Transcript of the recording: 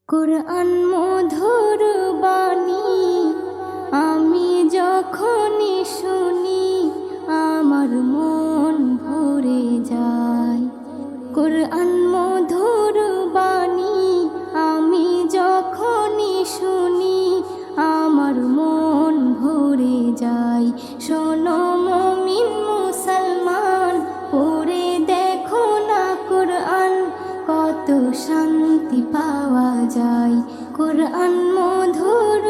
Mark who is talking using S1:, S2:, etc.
S1: কুরআন মধুর বাণী, আমি যখনই শুনি আমার মন ভরে যায়। কুরআন মধুর বাণী, আমি যখনই শুনি আমার মন ভরে যায়। শোনো মুমিন মুসলমান, পড়ে দেখো না কুরআন, কত শান্তি পাওয়া যায়। কুরআন মধুর